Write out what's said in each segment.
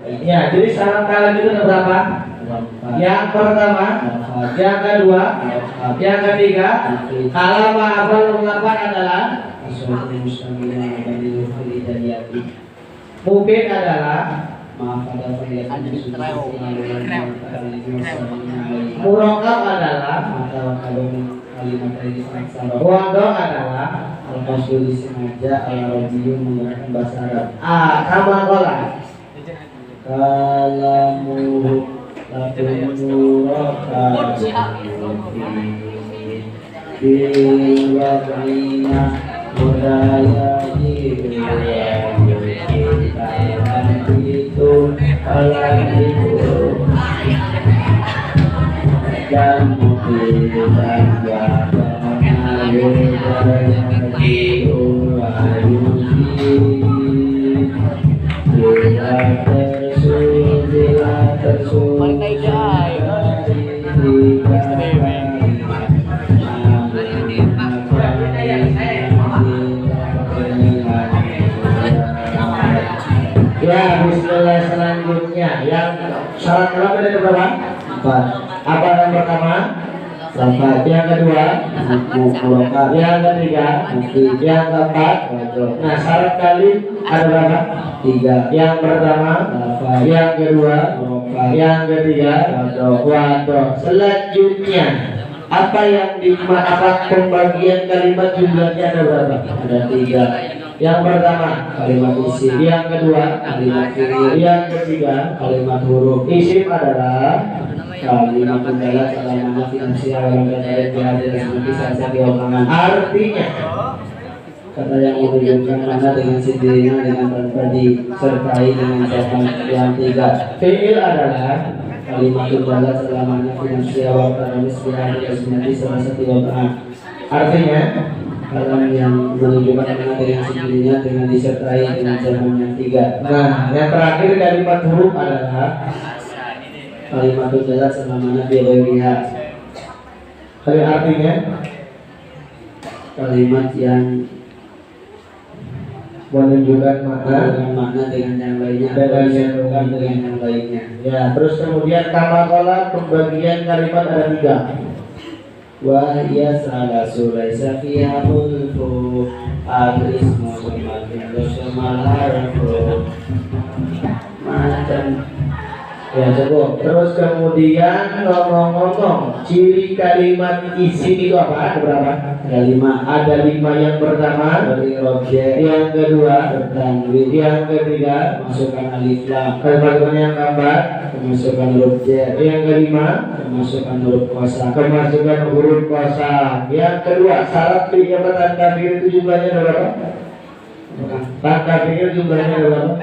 Ya, jadi syarat kalam itu ada berapa? Yang pertama, yang kedua, yang ketiga. Kalam apa mengapa adalah mungkin adalah murokab adalah wadok adalah al-qasdu disengaja al-arabiyu menggunakan bahasa Arab. Kama kola Kalamu lakumuraka bilwadina budaya itu itu dan mungkin ya, bismillah. Selanjutnya yang syarat berapa dari berapa? 4. Apa yang pertama? Lafaz. Yang kedua? Murokab. Yang ketiga? Yang keempat? Nah, syarat kali ada berapa? 3. Yang pertama? Lafaz. Yang kedua? Murokab. Yang ketiga? Wadok. Selanjutnya apa yang apa pembagian kalimat jumlahnya ada berapa? Ada 3. Yang pertama Kalimat isim. yang kedua Kalimat fi'il. yang ketiga Kalimat huruf. isim adalah Kalimat pendalat alamana finansial orang kata berada seperti saja di omongan. artinya Kata yang menunjukkan mana dengan sendirinya dengan tanpa disertai dengan zaman yang 3. fi'il adalah Kalimat pendalat alamana finansial orang kata berada seperti salah satu omongan. artinya Kalam yang menunjukkan mana dengan sendirinya dengan disertai dengan zaman yang 3. nah yang terakhir kalimat huruf adalah Kalimat pendalat alamana biwiriha. artinya Kalimat yang menunjukkan makna dengan makna dengan yang lainnya dengan yang bukan dengan yang lainnya. ya. Terus kemudian kama kola pembagian kalimat ada 3. Wahia salah sulaisa fiha mulku al-ismu semakin dosyamalarku macam. Ya, cukup. Terus kemudian ngomong-ngomong ciri kalimat isim itu apa? Ada berapa? Ada 5. Ada 5. Yang pertama Beri objek, yang kedua bertanwin, yang ketiga masukkan alif lam, kalimat yang keempat kemasukan huruf jar, yang kelima kemasukan huruf kosa, kemasukan huruf kosa. Yang kedua syarat fi'il tanda fi'il itu jumlahnya ada berapa? Tanda fi'il jumlahnya ada berapa?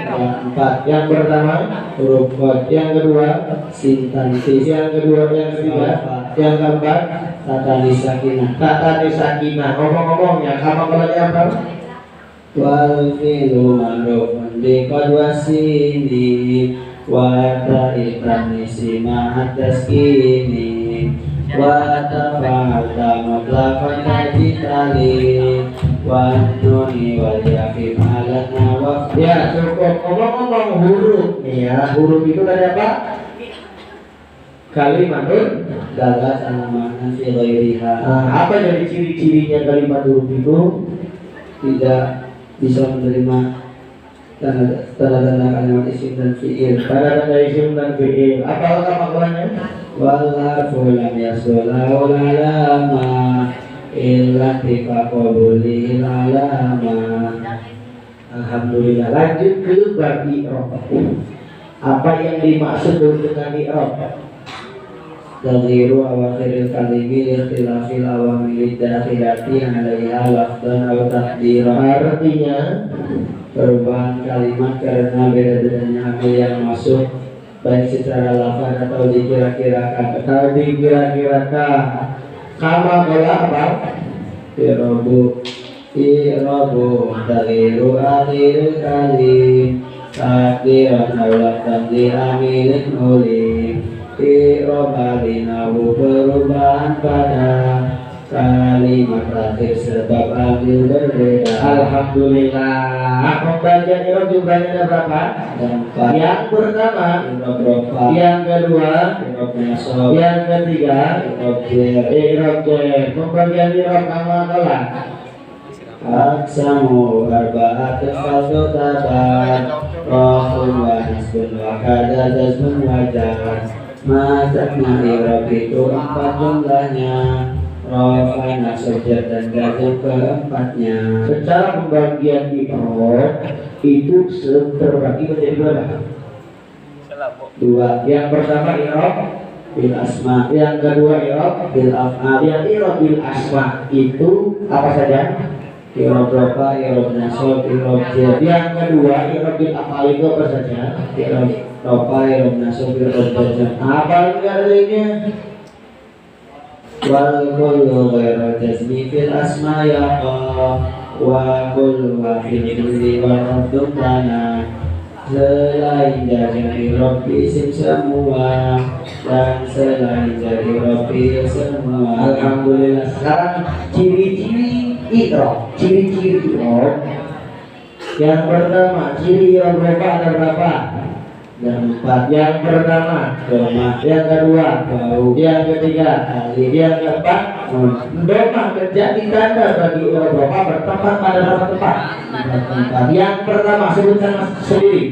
4. Yang pertama Huruf kod, yang kedua sintan tis, yang kedua yang ketiga yang keempat tata nisakinah, kata sakinah. Ngomong-ngomongnya sama kolanya apa? wal fi'lu ma'rufun bi qad wasini wa ta'itan nisima hataskini wa tafa'alta mutlaqan tajitali wa nuni wal yaqim alatna wa Ya, cukup. Ngomong-ngomong huruf nih ya, huruf itu dari apa? Kalimatun. dalat alamana fi ghairiha. Apa jadi ciri-cirinya kalimat huruf itu? Tidak bisa menerima tanda-tanda kalimat isim dan fi'il. Tanda-tanda isim dan fi'il. Apa maknanya? Wal harfu lam yasula lama illa tifaqabuli lama. Alhamdulillah. Lanjut ke bagi i'rab. Apa yang dimaksud dengan i'rab? Taghiru awakhiril kalimi ikhtilafil awamil dakhilati alaiha lafdan aw taqdiran. Artinya perubahan kalimat karena beda-bedanya amil yang masuk baik secara lafaz atau dikira-kirakan. Kama kola apa? Irabu taghiru akhiril kalim takdiran aw lafdan di amilin ulim. Irobali nawu perubahan pada kalimat terakhir sebab ambil berbeda. Alhamdulillah. Pembagian irob jumlahnya ada berapa? Empat. Yang pertama Irob rofa, yang kedua irob nasab, yang ketiga irob jer, irob jer. Pembagian irob kamu adalah aksamu arba'at faldu tabat rafun wa nasbun wa kada jazmun wajar. Matakna irob itu empat jumlahnya, rafa, nasab, jar, dan jazm keempatnya. secara pembagian irob itu terbagi menjadi berapa? Dua, Yang pertama irob, bil asma, yang kedua irob, bil af'al, yang irob bil asma itu apa saja? irob rofa, irob nasab, irob jar, Yang kedua irob bil afal itu apa saja? irob rofa, irob nasab, irob jar. Apa lainnya? Wal kullu ghairu jazmi fil asma yaqa wa kullu wa fil fi'li wa raddun kana. Selain dari Rabbi isim semua dan selain dari Rabbi semua. Alhamdulillah. Sekarang ciri-ciri irob, ciri-ciri irob. Yang pertama ciri irob berapa ada berapa? Dan empat, Yang pertama doma, yang kedua bau, yang ketiga alif, yang keempat domah menjadi tanda bagi irob berapa bertempat pada berapa tempat? tempat. Yang pertama sebutkan sendiri.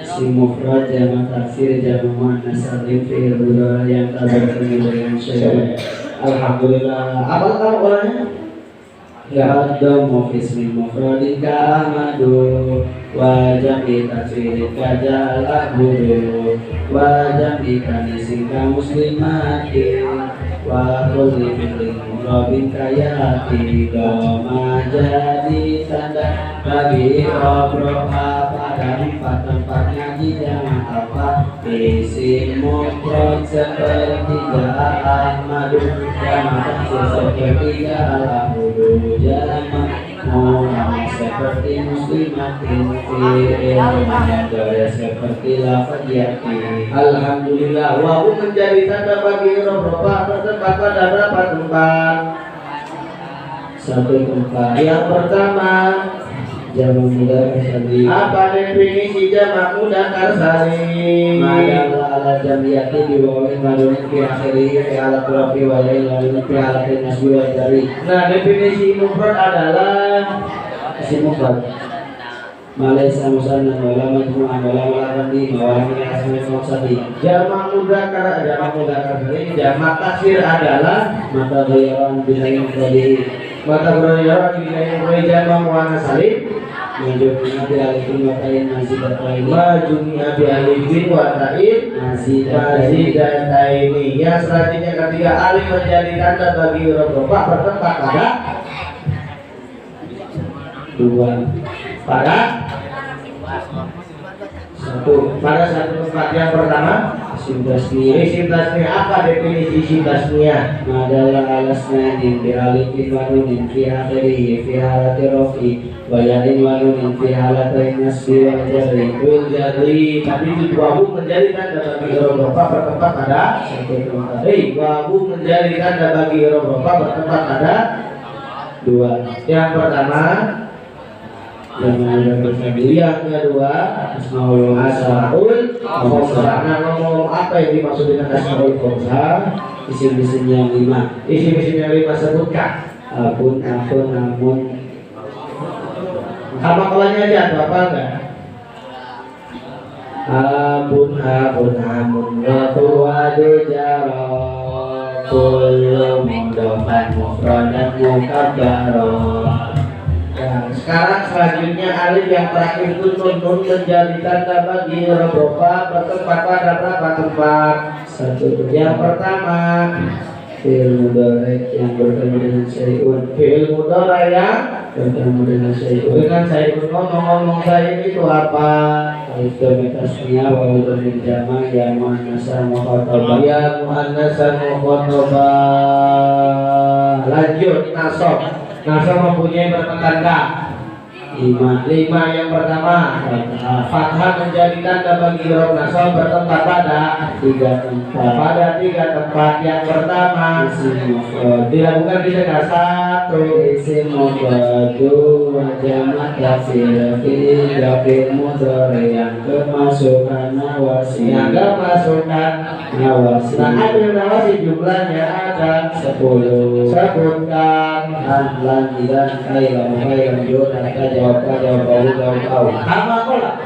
Si mufrad jamak taksir jamak muannas salim fi'il mudhari yang tak bertemu dengan syai'. Alhamdulillah. Apa kamu ulangnya? Ya'addamu fismi mufradin ka'amadu wa jam'i taksir kajal ahmudu wa jam'i kanisin ka muslimatin wa kulli fi'lin mufradin kayati doma jadi tanda bagi roha pada empat tempatnya di jamak apa isim mufrad seperti Ahmadu jamak taksir seperti al-ahmudu jamak mu'annas seperti muslimatin fi'il mudhari seperti lafaz yati. Alhamdulillah. Wawu menjadi tanda bagi irob berapa tempat pada berapa tempat? Satu tempat. Yang pertama Jamak mudzakkar salim. apa definisi jamak mudzakkar salim? Ma'adallah ala jamiyati biwawin madunin fi akhirih fi alat rafi wa lain lalu fi alatin nasbi wa jari. Nah, definisi mufrad adalah Isim mufrad Malaysa musannan wa la majmu'an wa la malakandi wa la min asmi maqsadi. jamak mudzakkar salim. Jamak taksir adalah Mata ghayaran binain tadi mata berjalan di jamak muannas salim. Menjadikan di alifin wa ta'in mazidataini Majunya bi alifin wa ta'in mazidataini. Yang selanjutnya ketiga alif menjadi tanda bagi huruf rofa bertempat pada dua pada satu satu tempat. Yang pertama isim tasniyah isim tasniyah. Apa definisi isim tasniyah? adalah alasnain bi alifin wa nunin fi akhirih fi halati rafi wa yain wa nunin fi halatain nasbi wa jarri. Jadi tadi itu wawu menjadi tanda bagi huruf rofa bertempat pada Satu tempat. wawu menjadi tanda bagi huruf rofa bertempat pada Dua yang pertama. yang ada bersabili Yang kedua asmaul hasa asmaul khomsah. Nah, ngomong apa yang dimaksud dengan asmaul khomsah? isim-isim yang lima Isim-isim yang lima sebutkan. akun namun Apa kalanya aja atau apa enggak? abun amun ratu adu jaro kullu mudofan mufradan mukabbaro. Ya, sekarang selanjutnya alif yang terakhir itu nun menjadi tanda bagi huruf rofa bertempat pada berapa tempat? Satu Yang pertama fi'il mudhari yang bertemu dengan syai'un fi'il mudhari yang bertemu dengan syai'un dengan saya ngomong saya itu apa? alif dhamir tasniyah wa dhamir jama' ya muannasa mukhatabah. Ya muannatsan mukhatabah. Lanjut nasab. Nasab mempunyai berapa tanda? lima yang pertama fathah menjadi tanda bagi huruf nasab bertempat pada tiga tempat. Yang pertama dilakukan di tengah satu isim mufradu wa jamak taksir fil fi'il mudhari yang kemasukan nawasi yang kemasukan nawasi. Nah, ambil nawasi jumlahnya ada 10. sebutkan Lan dan kailan jawab kau. sama kolak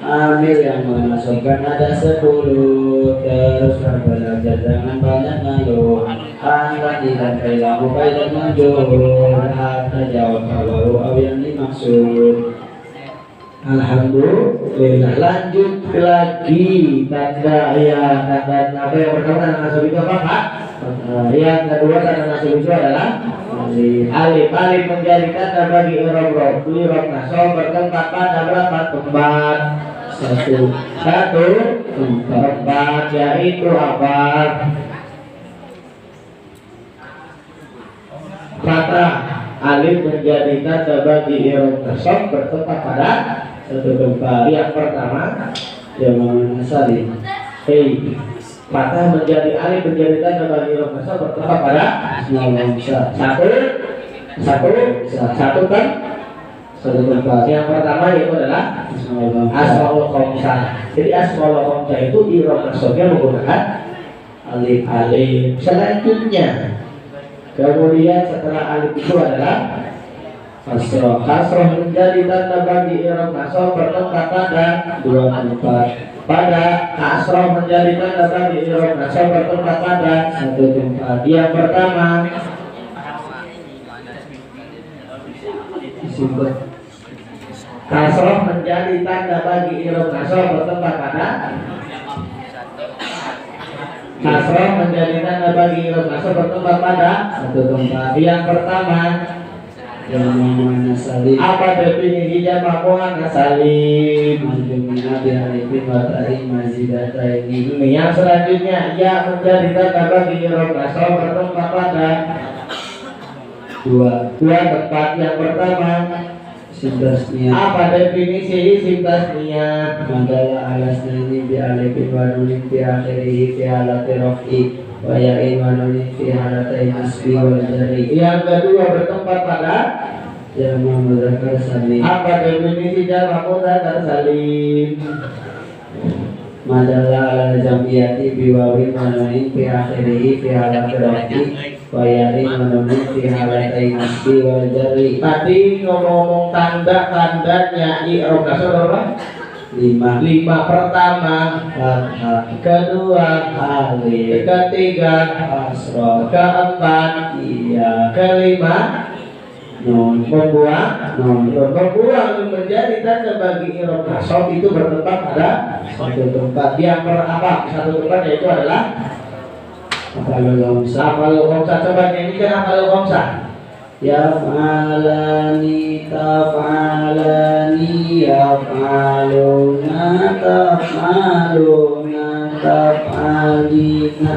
Ambil yang memasukkan ada 10. Terus belajar jangan banyak ngeluh. Lan dan kailan menjawab kata jawab kalau yang dimaksud. Alhamdulillah. Lanjut lagi tanda apa yang pertama tanda nasab itu apa Pak? Yang kedua tanda nasab itu adalah alif. Alif menjadi tanda bagi huruf nasab bertempat pada berapa tempat? Satu tempat, yaitu apa? Fathah. Alif menjadi tanda bagi huruf nasab bertempat pada satu tempat. Yang pertama Jamak nasali. fathah menjadi alif menjadi tanda bagi huruf nasab bertempat pada satu kan Satu tempat. yang pertama itu adalah asmaul khamsah. Jadi asmaul khamsah itu huruf nasabnya menggunakan alif. Selanjutnya kemudian setelah alif itu adalah kasroh menjadi tanda bagi huruf nasab bertempat pada dua tempat. pada kasroh menjadi tanda bagi huruf nasab bertempat pada Satu tempat. yang pertama Simpan. kasroh menjadi tanda bagi huruf nasab bertempat pada kasroh menjadi tanda bagi huruf nasab bertempat pada Satu tempat. yang pertama. Jamak nasali. Apa definisi jamak muannas salim? Majumina biharifin wa ta'in mazidataini. Yang selanjutnya ya menjadi tanda bagi huruf nasab bertempat pada Dua tempat. Yang pertama Sintasnya apa definisi isim tasniyah? Mandala alasnani bi alifin wa nunin fi akhirihi fi halati raf'i wa ya'in wa nunin fi halatai nasbi wal jarri. Yang kedua bertempat pada Jamak mudzakkar salim. apa definisi jamak muannas salim? Mandala ala jamiyati bi wawin wa nunin fi akhirihi fi halati raf'i wa ya'in wa nunin fi halatai nasbi wal jarri. Tadi ngomong tanda-tandanya i'rab nasab berapa? 5 Pertama, fathah, kedua, alif, ketiga, kasrah, keempat, iya, kelima, nun, membuang menjadi tanda bagi i'rab nasab itu bertempat pada satu tempat. yang satu tempat yaitu adalah Kalau gamsa afalul khamsah. Coba nyanyikan afalul khamsah. yaf'alani taf'alani yaf'aluna taf'aluna taf'alina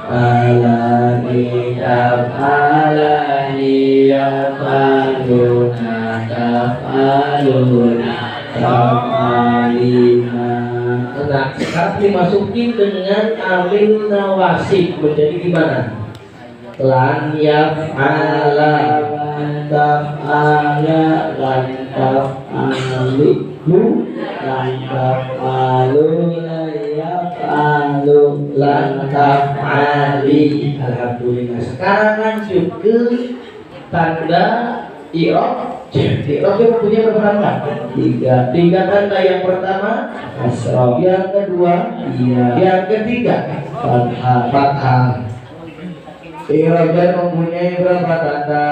alani taf'alani yaf'aluna taf'aluna taf'alina. Nah, sekarang dimasukin dengan amil nawasib menjadi gimana? Lan yaf'ala taf'ala lan taf'alihu lan taf'aluna yaf'alu lan taf'ali. Alhamdulillah. Sekarang lanjut ke tanda i'rab. I'rab itu punya berapa tanda? Tiga tanda. Yang pertama Kasrah, yang kedua iya, yang ketiga fathah. I'rab mempunyai berapa tanda?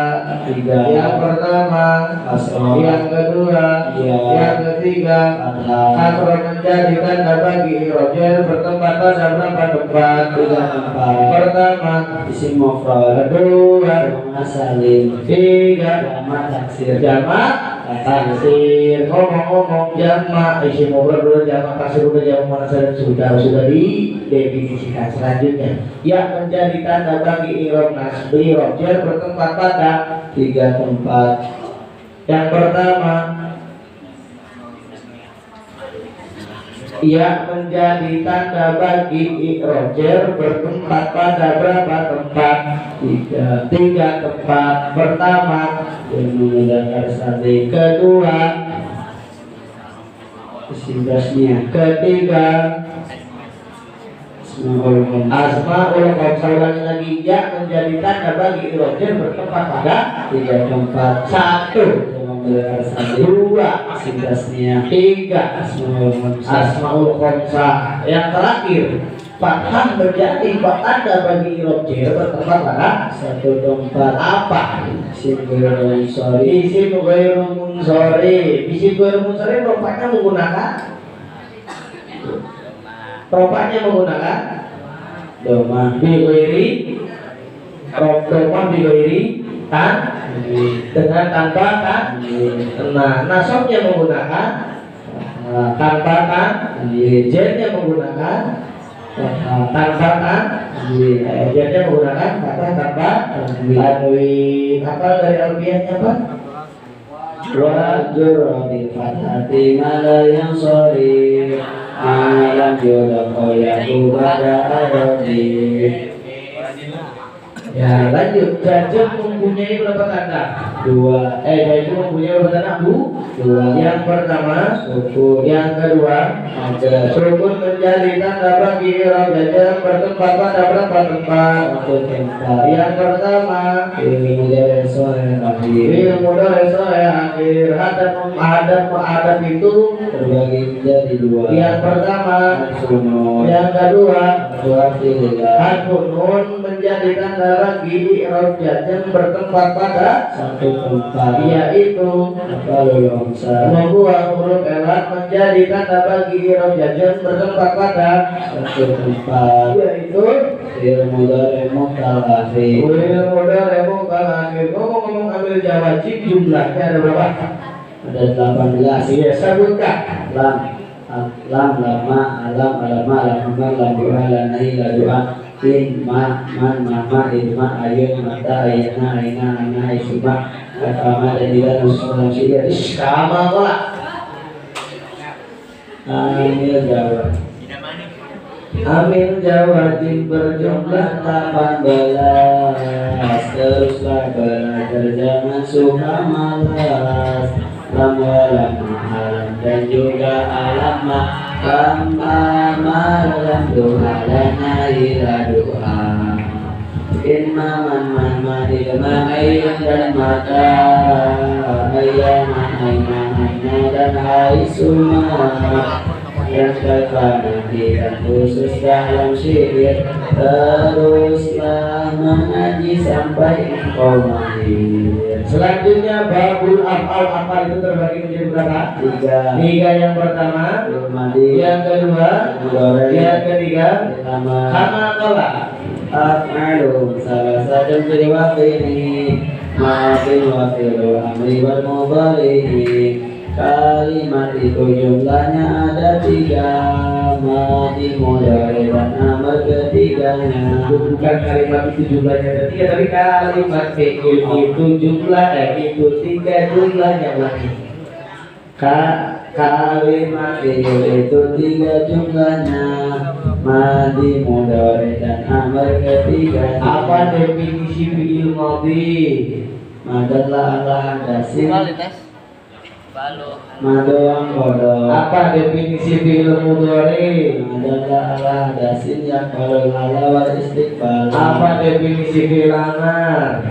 3. Yang pertama Kasrah, yang kedua iya, yang ketiga fathah, kasrah menjadi tanda bagi i'rab bertempat pada berapa tempat? 3 tempat. Pertama, Isim mufrad, kedua, jamak salim, tiga, jamak taksir, jamak taksir. Ngomong-ngomong jamak isim mufrad dulu, jamak taksir udah, jamak muannas sudah didefinisikan. Selanjutnya ya menjadi tanda bagi i'rab nasb i'rab bertempat pada 3 tempat. Yang pertama, ia menjadi tanda bagi i'rojer bertempat pada berapa tempat? Tiga tempat. Pertama, menggunakan sate. kedua, Isim-tasnya ketiga, Asmaul asmaul ulangi lagi, ia menjadi tanda bagi i'rojer bertempat pada tiga tempat. satu, Menggunakan sate. dua, Isim-tasnya tiga, Asmaul asmaul khamsah. Yang terakhir, fathah menjadi tanda bagi i'rojer bertempat pada satu tempat. apa? Isim ghairu munsharif. Isim ghairu munsharif. Isim ghairu munsharif rupanya menggunakan Doma bighairi doma bighairi tan dengan tanpa tan. Nah, nasabnya menggunakan tanpa tan, jennya menggunakan tanpa tan, jennya menggunakan kata tanpa tanwin. Apa dari alfiahnya apa? Wajur bil fathati mala yang sorry alam yudhaqo yaku bada arodi. Ya, lanjut. Jajah mempunyai berapa tanda? Dua. Jajah mempunyai berapa tanda? Dua. Yang pertama Sukun. yang kedua Ada sukun menjadi tanda bagi i'rab jajah bertempat pada berapa tempat? satu tempat. Yang pertama Ilmu dari sore akhir fi'il mudhari sahih akhir. Hadap itu terbagi menjadi dua. yang pertama. Sunun. Yang kedua Alhamdulillah. harfun nun menjadi tanda bagi i'rab jajah bertempat pada Satu tempat. yaitu Kalau longsa membuat huruf elat menjadi tanda bagi i'rab jajah bertempat pada satu tempat. yaitu Ilmu dari mutal akhir Wil mudhari akhir. Ngomong-ngomong ambil jawajib jumlahnya ada berapa? ada 18. Iya, sebutkan. Lam lama alam alama alamama lam doa lanai la doa in ma man mama ilma ayun mata ayana aina ana isma kama dan tidak nusulan syiar Sama kolak. amil jawab Amil jawajib berjumlah 18. Teruslah belajar jangan suka malas. Lam walam alam dan juga alama malam doa lana ila doa inma man ilma ayyan dan mata ayyan dan hai summa yang nanti dan khusus dalam syair. Teruslah mengaji sampai engkau mahir. Selanjutnya babul af'al. Af'al itu terbagi menjadi berapa? Tiga. Yang pertama, yang kedua, yang ketiga. Sama kolak. Af'alum salah satu dari waktu ini maafin wakil amri wal mudhari. Kalimat itu jumlahnya ada 3. Madi mudhari dan amar ketiganya. Bukan kalimat itu jumlahnya ada 3, tapi kalimat fi'il itu jumlah itu 3 jumlahnya lagi. Kalimat itu 3 jumlahnya. Madi mudhari dan amar ketiganya. Apa definisi fi'il madhi? Madalah ala dasin madoang bodoh. Apa definisi fi'il mudhari? Madalah ala dasin yang kalau ala wal istiqbal. Apa definisi fi'il amar?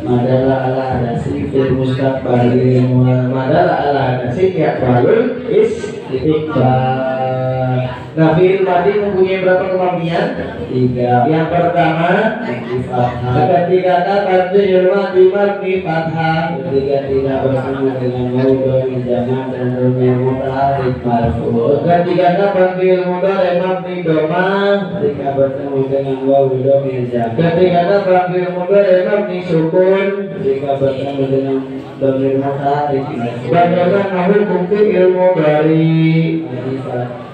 Madalah ala dasin fil mustaqbali. Madalah ala nasib ya balul istiqbal. Nah, fi'il madhi mempunyai berapa kemampuan? 3. Yang pertama, ketika kata fi'il madhi fathah. Ketika tidak bersama dengan mudhari jamak dan dunia mutaharrik marfu. Ketika kata fi'il mudhari mabni dhamma. Ketika bertemu dengan wawu dhamir jamak. Ketika kata fi'il mudhari mabni sukun. Ketika bertemu dengan dhamir mutaharrik marfu. Bagaimana hukum fi'il mudhari?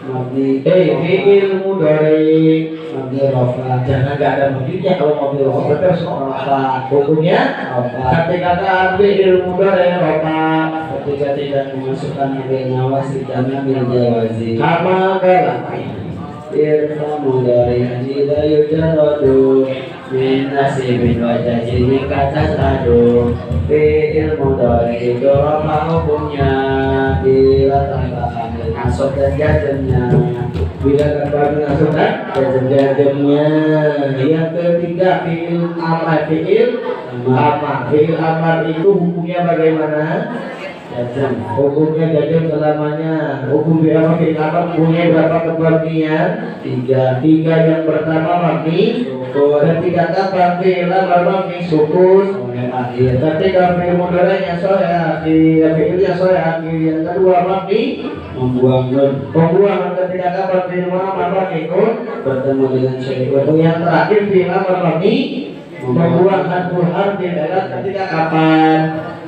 mabni fi'il mudhari mabni rafa jangan nggak ada mabninya kalau mabni rafa berarti harus rafa hukumnya ketika fi'il mudhari rafa ketika tidak memasukkan ambil nawas ditambah bil jawazi kama kalah irfa mudhari la yujarradu min nasibin wa jazmin kata tadu fi'il mudhari itu rafa hukumnya bila tanpa ambil nasab dan jazmnya bila tanpa masuk kan jazmnya yang ketiga fi'il amar fi'il amar itu hukumnya bagaimana jazm hukumnya jazm selamanya hukum fi'il amar punya berapa kemungkinan tiga yang pertama mabni ketiga kapan fi'il amar mabni sukun ketika fi'il mudhari'nya sahih fi'ilnya sahih yang kedua mabni membuang nun pembuangan ketika kapan fi'il amar mabni nun bertemu dengan syai'un yang terakhir fi'il amar mabni membuang harful harfi ketika kapan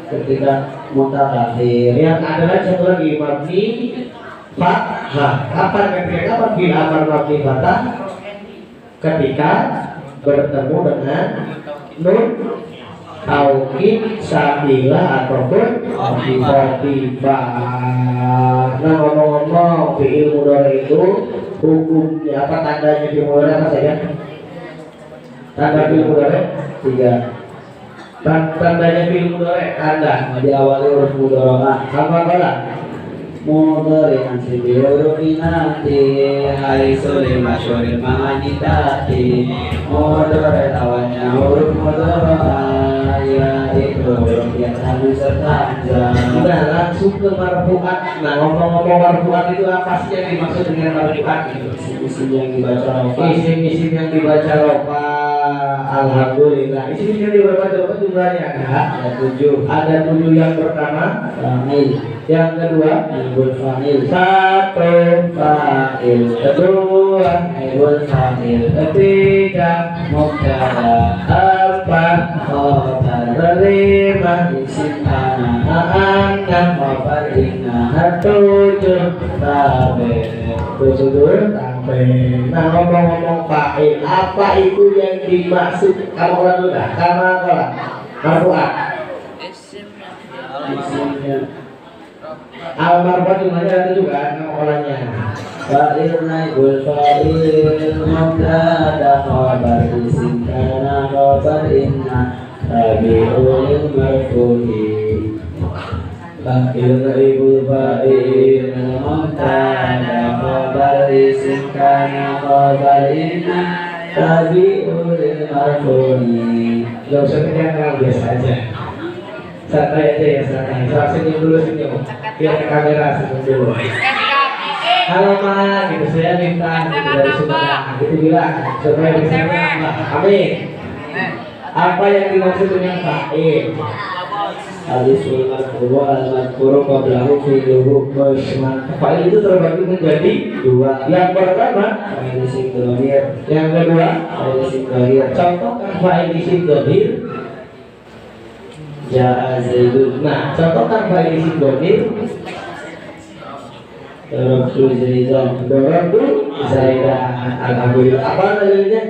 ketika mutaakhir yang adalah satu lagi mabni fathah kapan ketika fi'il amar mabni fathah ketika bertemu dengan nun taukid sabila ataupun tiba. Nah ngomong-ngomong fi'il mudhari itu hukumnya apa tandanya fi'il mudhari apa saja? Tanda fi'il mudhari tiga tandanya fi'il mudhari tanda diawali huruf mudhara'ah sama kala mudhari'an sibi hurufi nanti haitsu limasyhuril ma'ani tati mudhari' lawannya huruf mudhara'ah yaitu huruf yang satu serta hamzah. nah langsung ke marfu'at. Nah ngomong-ngomong marfu'at itu apa sih yang dimaksud dengan marfu'at itu? Isim yang dibaca rafa Isim-isim yang dibaca rafa. Alhamdulillah. Isim yang dibaca rafa jumlahnya ada 7. Ada 7 yang pertama fa'il yang kedua aibul fa'il satu fa'il kedua aibul fa'il ketiga mubtada empat khabar kelima isim ana enam khabar inna tujuh tabe tujuh sampai. Nah ngomong-ngomong fa'il apa itu yang dimaksud kamu ulang dulu dah karena apa marfu'at isimnya al-marfu'at jumlahnya ada juga nama olahnya fa'il naibul fa'il mubtada khabar isim kana khabar inna tabi'ul marfu'i fa'il naibul fa'il mubtada khabar isim kana khabar inna tabi'ul marfu'i. gak usah teriak biasa aja santai aja ya santai senyum dulu senyum lihat ke kamera senyum dulu halo ma gitu saya minta gitu dari saudara gitu bilang supaya bisa menambah amin apa yang dimaksud dengan fa'il Alisul marfu al-madhkuru qablahu fi'luhu fa'il itu terbagi menjadi 2 yang pertama fa'il isim dhamir yang kedua fa'il isim dhahir contohkan fa'il isim dhamir ja'a zaidun nah contohkan fa'il isim dhamir darabtu zaidan dorong zaidan alhamdulillah apa dalilnya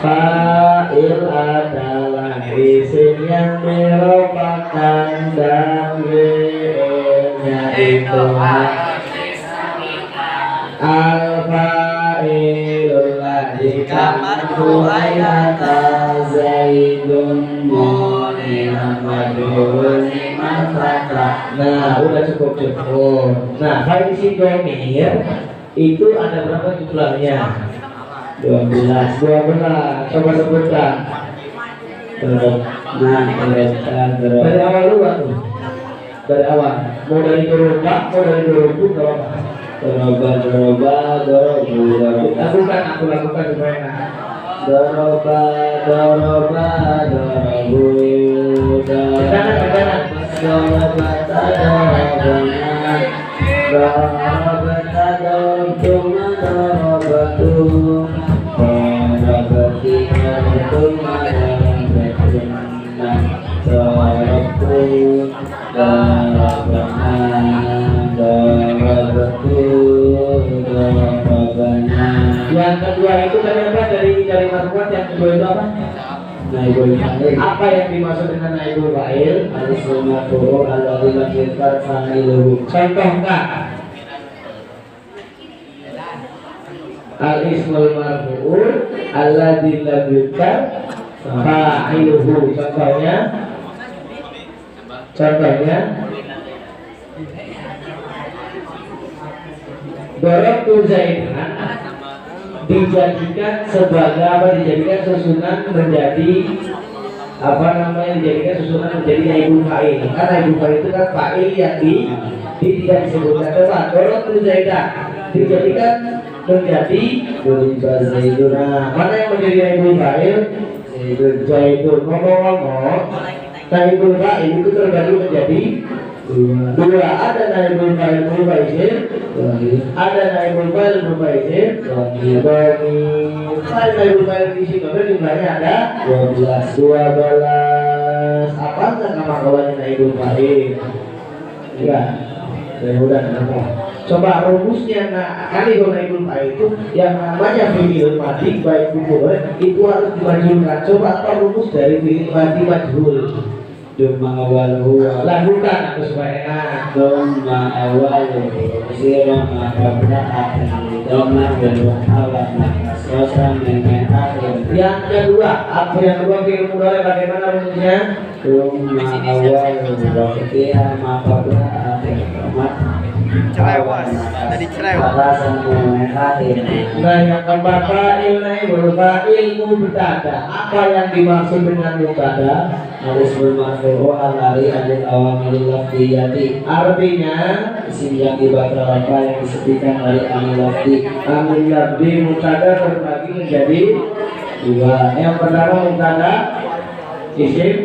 fa'il adalah isim yang merupakan dan fi'ilnya itu al-fa'ilul ladzi kamarhu ayata zaidun mu'linan madhurun liman fata. Nah udah cukup. Nah fa'il isim dhamir itu ada berapa jumlahnya? 12. Coba sebutkan. Dari awal dulu tuh. Dari awal. Mau dari doroba, mau dari dorobu, doroba. Dorobu Aku lakukan supaya enak. dorobu Kedanan. naibul fa'il. Apa yang dimaksud dengan naibul fa'il? Al-ismul marfu'u alladzi lam yudhkar fa'iluhu. Contoh enggak? Al-ismul marfu'u alladzi lam yudhkar fa'iluhu. Contohnya Dorobtu Zaidan dijadikan sebagai apa? Dijadikan susunan menjadi apa namanya? Dijadikan susunan menjadi naibul fa'il. Karena naibul fa'il itu kan fa'il yang tidak disebutkan. Coba Dorobtu Zaidan dijadikan menjadi Duriba Zaiduna. mana yang menjadi naibul fa'il? Zaidun. Ngomong-ngomong, naibul fa'il itu terbagi menjadi dua. Ada naibul fa'il mubaisyir, ada naibul fa'il mubaisyir. Kalau naibul fa'il di sini jumlahnya ada 12. Apa nama kawannya naibul fa'il? Ya, udah kenapa? Coba rumusnya, kali naibul fa'il itu yang namanya fi'il madhi baik gugur itu harus dimajhulkan. Coba apa rumus dari fi'il madhi majhul? Duma awaluhu Lakukan aku supaya enak. Duma awaluhu Sirah makabda akhir Doma berwa awal Makasrosa memen akhir. Yang kedua, apa yang kedua fi'il mudhari bagaimana rumusnya? Duma awaluhu Waktiha makabda akhir Domat Cerewet, tadi cerewet. Nah yang keempat fa'il naibul fa'il mubtada. Apa yang dimaksud dengan mubtada? Al-ismul marfu'u al-ari adil awamil lafdiyati. Artinya Isim yang dibatal apa yang disebutkan dari amil lafdi. amil lafdi mubtada terbagi menjadi dua. Yang pertama mubtada isim,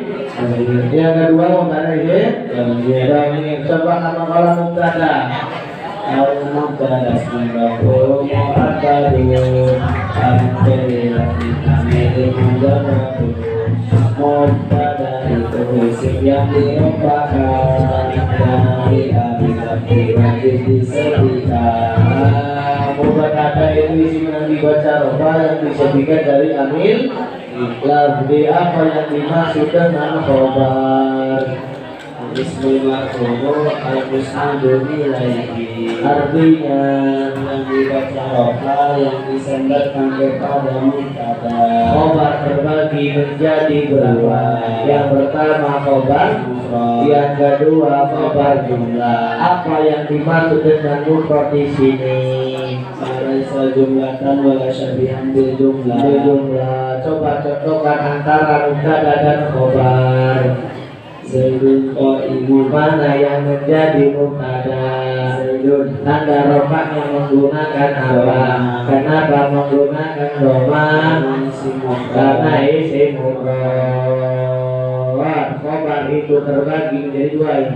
yang kedua mubtada isim. Dan coba nama kalau mubtada. Al-mubtada ismul mu'akkadun al-fi'il amil mujarrad. Mubtada itu isim yang dirupakan dari amil lafdi wajib disebutkan. Mubtada itu isim yang dibaca roba yang disebutkan dari amil lafdi. Apa yang dimaksud dengan khobar? Ismul marfu'u al-musnadu ilaihi. Artinya Yang dibaca roha yang disandarkan kepada mubtada. khobar terbagi menjadi berapa? Yang pertama khobar, yang kedua khobar jumlah. Apa yang dimaksud dengan mufrad di sini? Laisa jumlatan wala syabihan bil jumlah. Jumlah. Coba contohkan antara mubtada dan khobar. Zaidun qaimun. Mana yang menjadi mubtada? Zaidun. Tanda rofaknya menggunakan apa? Kenapa menggunakan doma? Karena isim mufrad. Khobar itu terbagi menjadi dua ya.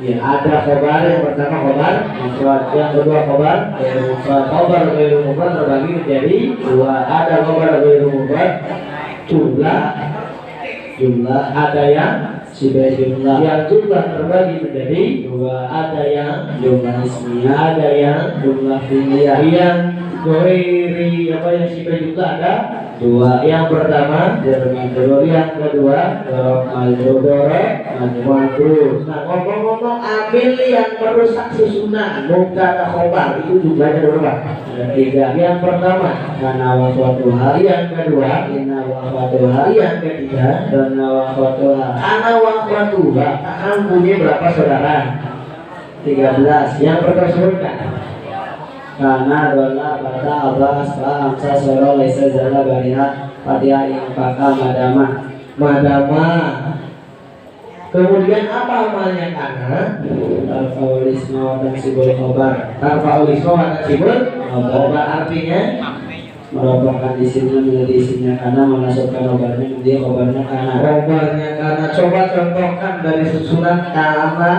Ya, ada khobar yang pertama khobar mufrad, yang kedua khobar mufrad. Khobar ghairu mufrad terbagi menjadi dua. Ada khobar ghairu mufrad jumlah, ada yang Sibah jumlah. yang jumlah terbagi menjadi Dua. ada yang Jumlah ismiyah. ada yang Jumlah fi'liyah. yang goiri apa yang sifat jumlah ada Dua. yang pertama Majrur. yang kedua Dorob majrur. Madrus. Nah ngomong-ngomong ambil yang merusak susunan mubtada khobar itu jumlahnya berapa? Ada tiga. Yang pertama, Kana wa fatuha. yang kedua, Inna wa fatuha. yang ketiga. Dana wa fatuha. Ana waqtuha. Akan punya berapa saudara? 13. Yang pertama sebutkan. Kana dola bata abah asfa hamsa soro laisa zala bariha fatihah infaka madama. Madama. Kemudian apa amalnya kana? Al-faul isma wa tansibul khobar. Tanpa ulisma wa nasibul khobar artinya Merubahkan isimnya menjadi isimnya kana, memasukkan khobarnya menjadi khobarnya kana. khobarnya kana. Coba contohkan dari susunan kana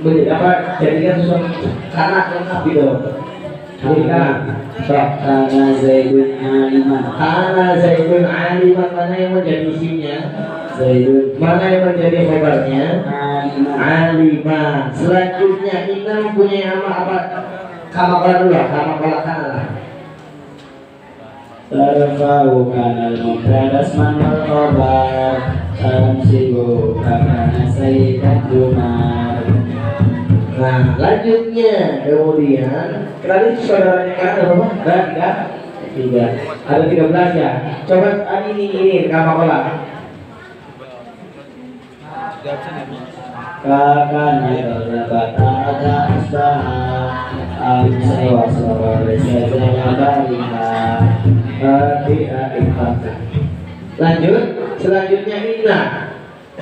menjadi apa? Jadikan susunan kana lengkap gitu. Jadikan sok Kana Zaidun aliman. kana Zaidun aliman. Mana yang menjadi isimnya? Zaidun Mana yang menjadi khobarnya? aliman. Aliman. Selanjutnya kita mempunyai nama apa? Kamakala dulu lah, kamakala kana lah. tarfa'u kana al-mubtada asman wal khabar tamsiku kana sayyidat Umar. Nah, lanjutnya kemudian tadi saudaranya kan ada berapa? Ada tiga. Ada 13 ya. Coba ini kamakola. Kakana berbata ada asbaha amsa wasara jaza balika Lanjut, selanjutnya inna.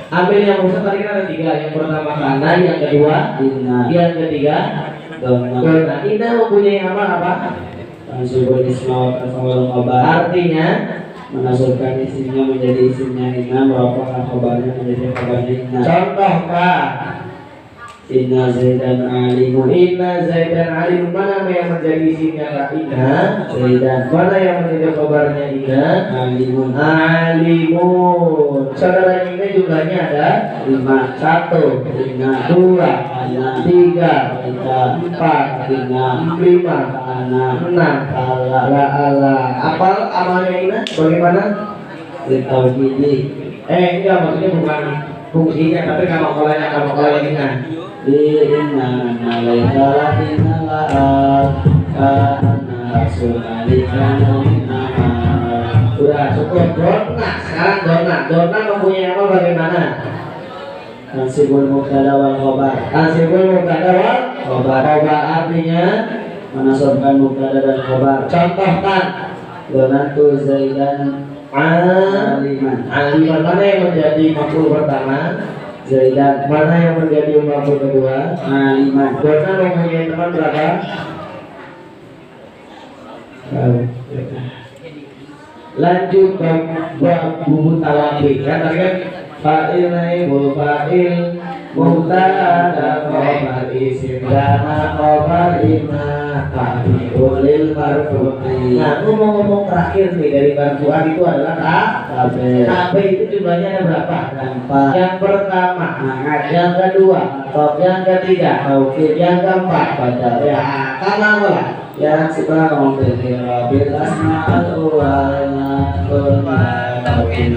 Ambil yang rusak tadi kan ada 3. Yang pertama kana, yang kedua inna yang ketiga donna dona. Inna mempunyai apa? tansibul isma wa kafawal khabar Artinya menasabkan isimnya menjadi isimnya inna merapakkan khabarnya menjadi khabarnya inna. contohkan Inna Zaidan alimun. inna zaidan alim. Mana yang menjadi isimnya kak inna? Zaidan Mana yang menjadi kabarnya inna? alimun. Alimun. Saudara ini jumlahnya ada 5 1, inna 2, ana 3, kita 4, inna 5, ana 6. ala Allah. Apa amalnya inna? Bagaimana? litawhidi Enggak, maksudnya bukan fungsinya, tapi kamakolanya inna. di inna nalaika inna la'a kana sunalikana inna Udah cukup. Dona. Sekarang dona mempunyai apa bagaimana? tansibul mubtada wal khabar. Tansibul mubtada wal Khabar khabar artinya menasabkan mubtada dan khabar. contohkan Donatu Zaidan aliman. aliman. Mana yang menjadi maf'ul pertama? Zaidan Mana yang menjadi maf'ul kedua? aliman. Dona mempunyai teman berapa? Lanjut bab buku talabi kan tadi kan fa'il naibul fa'il mubtada khabar isim dana khabar imma tabi'ulil marfu'i. Nah, ngomong-ngomong terakhir nih dari marfu'an itu adalah tabe itu jumlahnya ada berapa? 4 Yang pertama, yang kedua, yang ketiga, yang keempat. pada Ya, karena apa? yang setelah memiliki Rabil Asma'al Awal